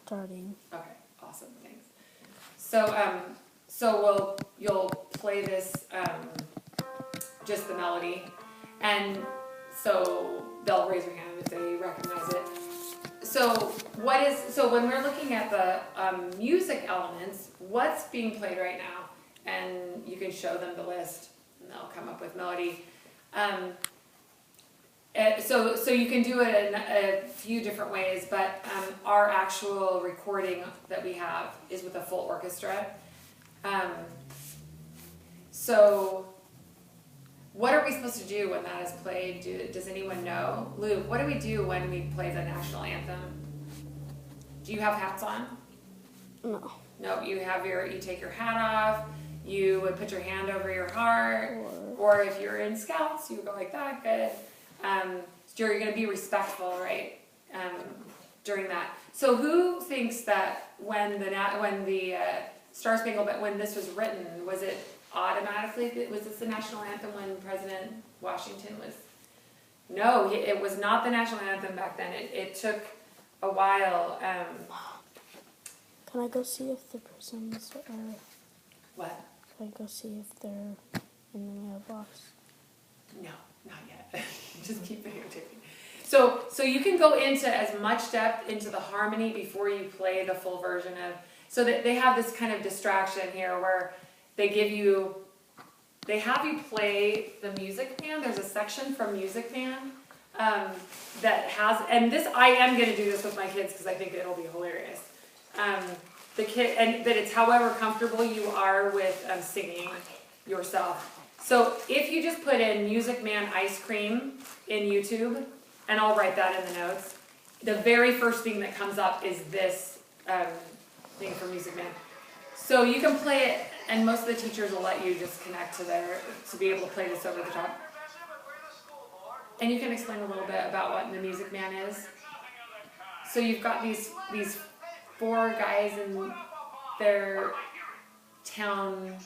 starting. Okay, awesome, thanks. So, you'll play this, just the melody, and so they'll raise their hand if they recognize it. So when we're looking at the music elements, what's being played right now? And you can show them the list, and they'll come up with melody. So you can do it in a few different ways, but our actual recording that we have is with a full orchestra. So what are we supposed to do when that is played? Does anyone know? Luke, what do we do when we play the national anthem? Do you have hats on? No. No, you take your hat off, you would put your hand over your heart, or if you're in Scouts, you would go like that, good. So you're going to be respectful, right, during that. So who thinks that when the Star Spangled Banner, when this was written, was it automatically, was this the national anthem when President Washington was? No, it was not the national anthem back then. It took a while. Can I go see if the prisms are... What? Can I go see if they're in the mailbox? No, not yet. Just keep videotaping. So you can go into as much depth into the harmony before you play the full version of, so that they have this kind of distraction here where they have you play the Music Man. There's a section from Music Man that has, and this, I am going to do this with my kids because I think it'll be hilarious. But it's however comfortable you are with singing yourself. So if you just put in Music Man Ice Cream in YouTube, and I'll write that in the notes, the very first thing that comes up is this thing for Music Man. So you can play it, and most of the teachers will let you just connect to be able to play this over the top. And you can explain a little bit about what the Music Man is. So you've got these 4 guys in their town.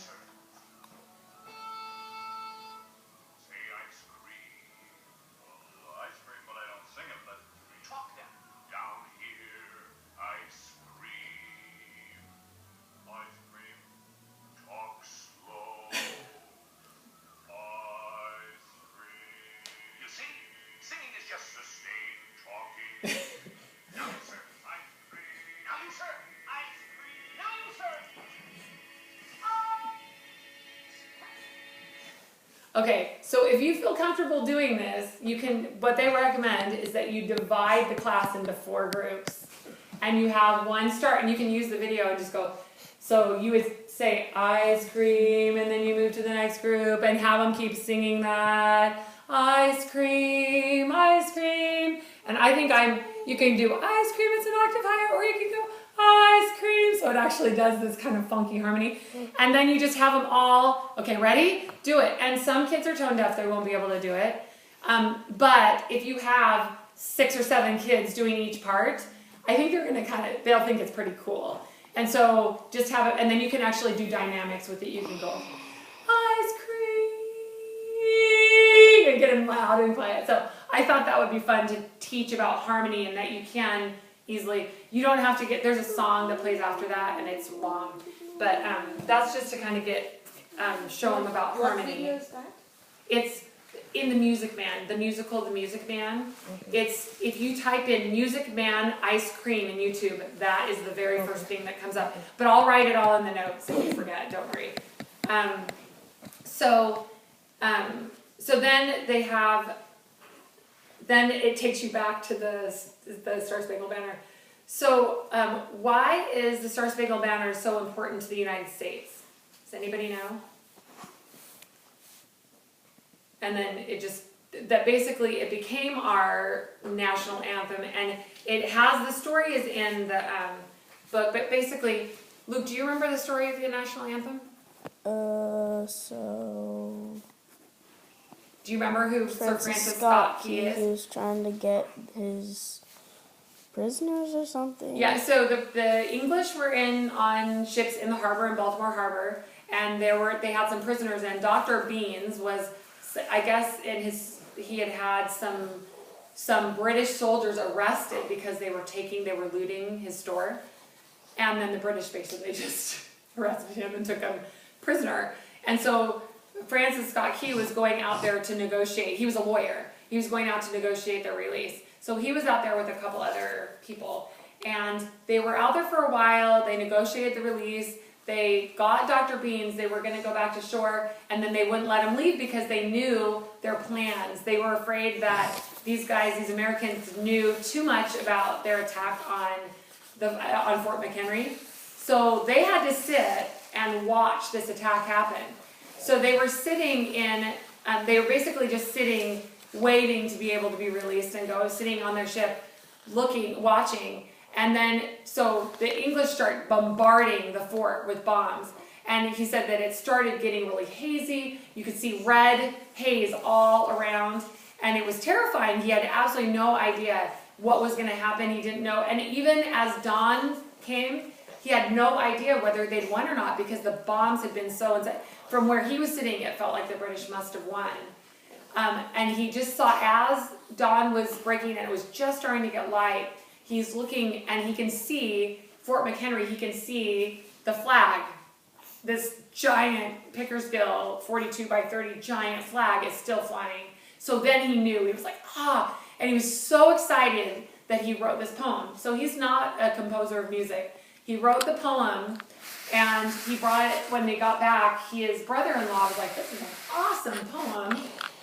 Okay, so if you feel comfortable doing this, what they recommend is that you divide the class into 4 groups. And you have one start, and you can use the video and just go, so you would say ice cream, and then you move to the next group and have them keep singing that. Ice cream, ice cream. And I think you can do ice cream, it's an octave higher, or you can go ice cream. So it actually does this kind of funky harmony. And then you just have them all, okay, ready? Do it. And some kids are tone deaf, they won't be able to do it. But if you have 6 or 7 kids doing each part, I think they'll think it's pretty cool. And so just have it, and then you can actually do dynamics with it. You can go, ice cream, and get them loud and quiet. So I thought that would be fun to teach about harmony, and that you can easily, you don't have to there's a song that plays after that, and it's long. But that's just to kind of show them about harmony. What video is that? It's in the Music Man, the musical, The Music Man. Mm-hmm. If you type in Music Man Ice Cream in YouTube, that is the very first thing that comes up. But I'll write it all in the notes if you forget, don't worry. So then then it takes you back to the Star Spangled Banner. So why is the Star Spangled Banner so important to the United States? Does anybody know? And then basically it became our national anthem, and the story is in the book, but basically, Luke, do you remember the story of the national anthem? Do you remember who Sir Francis Scott Key is? He was trying to get his prisoners or something. Yeah, so the English were on ships in the harbor, in Baltimore Harbor, and they had some prisoners, and Dr. Beans was, I guess, he had some some British soldiers arrested because they were looting his store. And then the British basically just arrested him and took him prisoner. And so Francis Scott Key was going out there to negotiate. He was a lawyer. He was going out to negotiate their release. So he was out there with a couple other people. And they were out there for a while. They negotiated the release. They got Dr. Beans. They were going to go back to shore. And then they wouldn't let him leave because they knew their plans. They were afraid that these guys, these Americans, knew too much about their attack on Fort McHenry. So they had to sit and watch this attack happen. So they were sitting they were basically just sitting, waiting to be able to be released and go, sitting on their ship, looking, watching. And then, so the English start bombarding the fort with bombs. And he said that it started getting really hazy. You could see red haze all around. And it was terrifying. He had absolutely no idea what was going to happen. He didn't know. And even as dawn came, he had no idea whether they'd won or not because the bombs had been so inside. From where he was sitting, it felt like the British must have won. And he just saw, as dawn was breaking and it was just starting to get light, he's looking and he can see Fort McHenry. He can see the flag. This giant Pickersgill 42 by 30 giant flag is still flying. So then he knew. He was like, and he was so excited that he wrote this poem. So he's not a composer of music. He wrote the poem, and he brought it, when they got back, his brother-in-law was like, this is an awesome poem.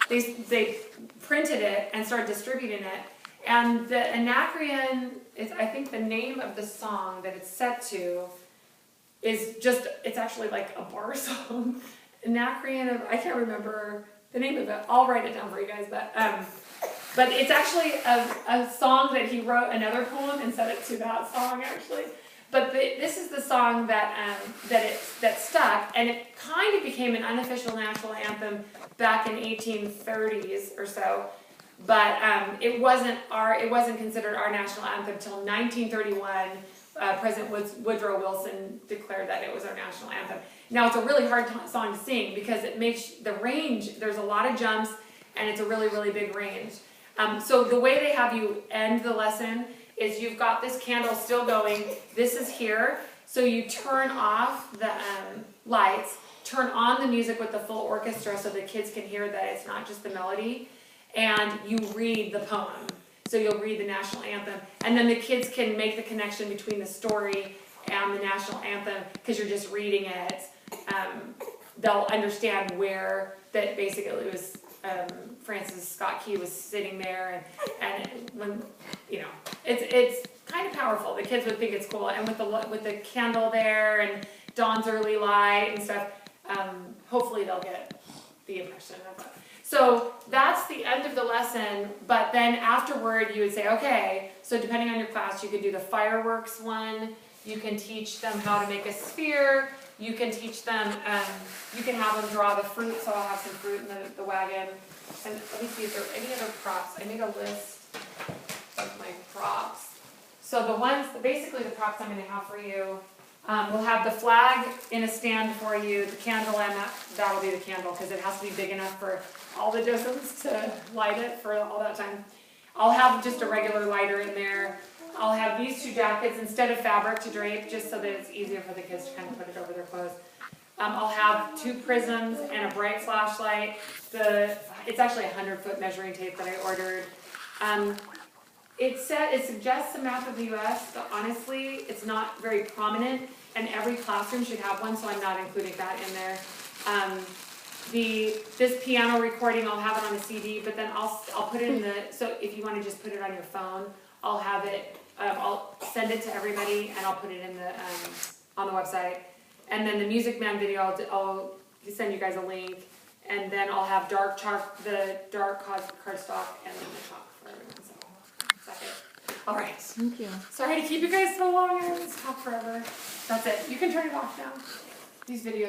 They printed it and started distributing it. And the Anacreon is, I think the name of the song that it's set to is just, it's actually like a bar song. Anacreon of, I can't remember the name of it. I'll write it down for you guys. But it's actually a song that he wrote, another poem, and set it to that song actually. But this is the song that stuck, and it kind of became an unofficial national anthem back in 1830s or so. But it wasn't considered our national anthem until 1931. President Woodrow Wilson declared that it was our national anthem. Now it's a really hard song to sing because it makes the range. There's a lot of jumps, and it's a really, really big range. So the way they have you end the lesson is you've got this candle still going. This is here. So you turn off the lights, turn on the music with the full orchestra so the kids can hear that it's not just the melody, and you read the poem. So you'll read the national anthem, and then the kids can make the connection between the story and the national anthem because you're just reading it. They'll understand where that basically it was Francis Scott Key was sitting there, and when it's kind of powerful. The kids would think it's cool, and with the candle there and dawn's early light and stuff, hopefully they'll get the impression of it. So that's the end of the lesson, but then afterward you would say, okay, so depending on your class, you could do the fireworks one, you can teach them how to make a sphere, you can teach them, you can have them draw the fruit, so I'll have some fruit in the wagon. And let me see if there are any other props. I made a list of my props. So basically the props I'm going to have for you, we'll have the flag in a stand for you, the candle, and that'll be the candle because it has to be big enough for all the docents to light it for all that time. I'll have just a regular lighter in there. I'll have these two jackets instead of fabric to drape, just so that it's easier for the kids to kind of put it over their clothes. I'll have 2 prisms and a bright flashlight. It's actually a 100-foot measuring tape that I ordered. It suggests the map of the U.S., but honestly, it's not very prominent, and every classroom should have one, so I'm not including that in there. This piano recording, I'll have it on a CD, but then I'll put it in so if you want to just put it on your phone, I'll have it, I'll send it to everybody, and I'll put it in on the website. And then the Music Man video, I'll send you guys a link, and then I'll have the dark cardstock, and then the chalk for everyone. So that's it. All right. Thank you. Sorry to keep you guys so long. I always talk forever. That's it. You can turn it off now. These videos.